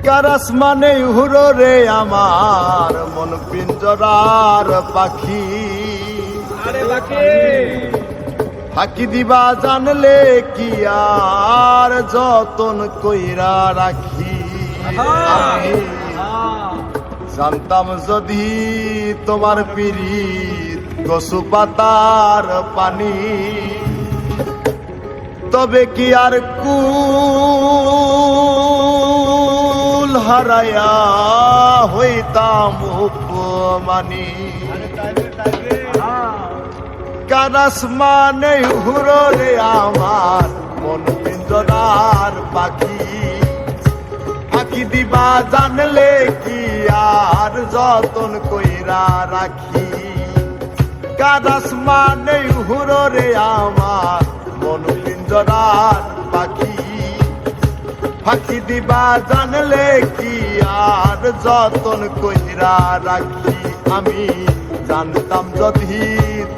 Karras মানে উহুরো রে আমার মন পিঞ্জরার পাখি। ফাঁকি দিবা জানলে কি আর যতন কইরা রাখি। আমি জানতাম যদি তোমার পিরিত কচু পাতার পানি, তবে কি আর কুল হারায়া হইতাম উপমানি। কারাস মানে উহুরো রে আমার মন পিঞ্জরার পাখি। ফাঁকি দিবা জানলে কি আর যতন কইরা রাখি। কারাস মানে উহুরো রে আমার মন পিঞ্জরার পাখি। ফাঁকি দিবা জানলে কি আর যতন কইরা রাখি। আমি জানতাম যদি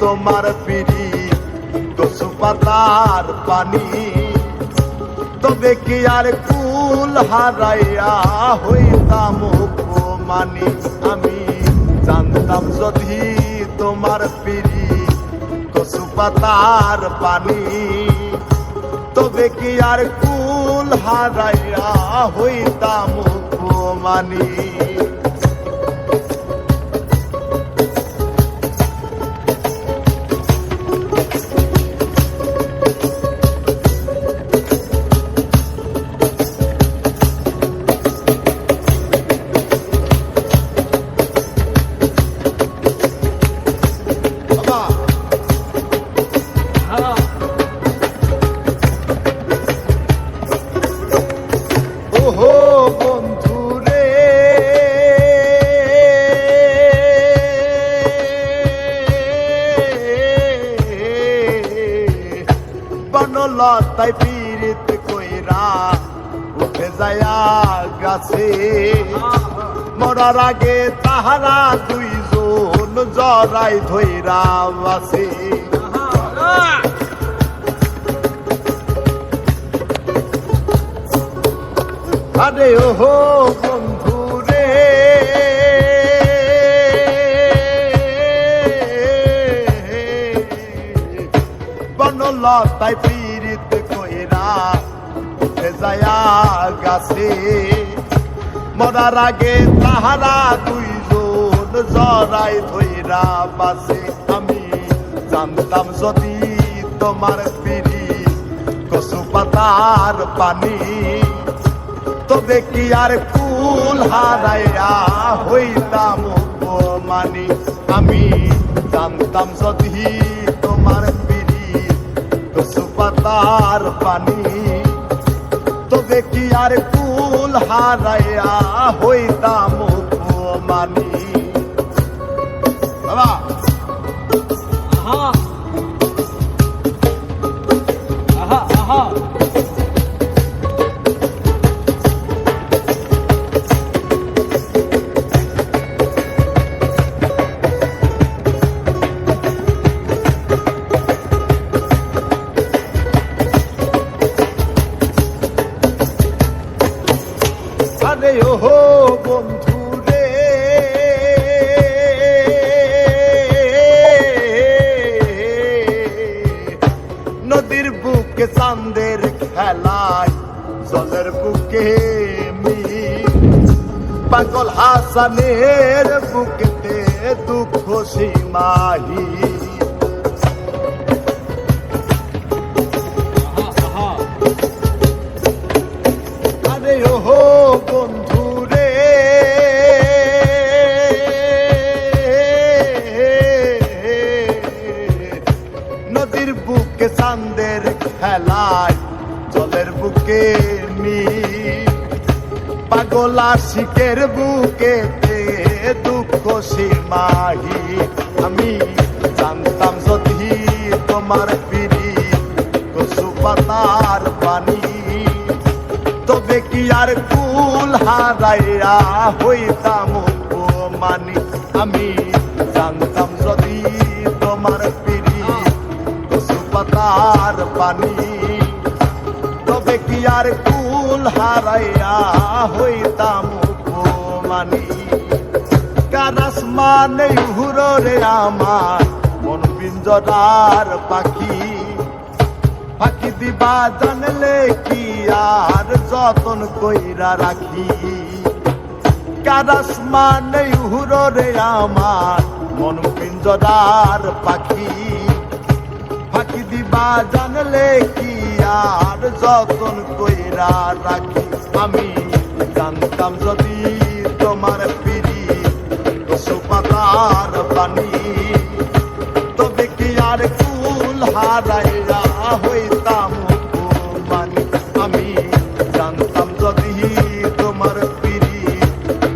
তোমার পিরিত কচু পাতার পানি, তবে কি আর কুল হারাইয়া হইতাম উপমানি। আমি জানতাম যদি তোমার পিরিত কচু পাতার পানি, তবে কি আর কুল হারাইয়া হইতাম উপমানি। ওহো বন্ধুরে বনলতায় পীড়িত কইরা উঠে যায়া গাছে। মরার আগে তাহারা দুইজন জড়াই ধইরা বাসে। আরে ওহো বন্ধুরে বনলতায় পীড়িত কইরা উঠে যায়া গাছে। মরার আগে তাহারা দুইজন জড়াই ধইরা বাসে। আমি জানতাম যদি তোমার পিরিত কচু পাতার পানি, তবে কি আর কুল হারাইয়া হইতাম উপমানি। আমি জানতাম যদি তোমার পিরিত কচু পাতার পানি, তবে কি আর কুল হারাইয়া হইতাম উপমানি। বাবা আরে ওহো বন্ধুরে নদীর বুকে চাঁদের খেলায় জলের বুকে পাগল হাসানের বুকেতে দুঃখ সীমাহি। আরে ওহো বন্ধুরে নদীর বুকে চাঁদের খেলায় জলের বুকে পাগল আশিকের বুকেতে দুঃখ সীমাহি। আমি জানতাম যদি তোমার পিরিত কচু পাতার পানি, তবে কি আর কুল হারাইয়া হইতাম উপমানি। আমি জানতাম যদি তোমার পিরিত কচু পাতার পানি, তবে কি আর কুল হারাইয়া হইতাম নেই হুররে আমার মন পিঞ্জরার পাখি ফাঁকি দিবা জানলে কি আর যতন কইরা রাখি কারাস মানে হুররে আমার মন পিঞ্জরার পাখি ফাঁকি দিবা জানলে কি আর যতন কইরা রাখি আমি জানতাম যদি তোমার পিড়ি কচু পাতার পানি তবে কি আর কুল হারাইয়া হইতাম অপমানী আমি জানতাম যদি তোমার পিড়ি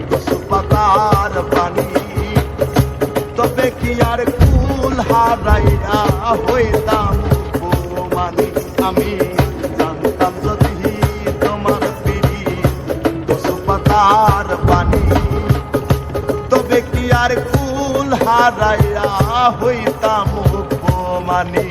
কচু পাতার পানি তবে কি আর কুল হারাইয়া হইতাম অপমানী আমি জানতাম যদি তোমার পিড়ি কচু পাতার পানি তবে কি আর কুল হারাইয়া হইতাম অপমানী।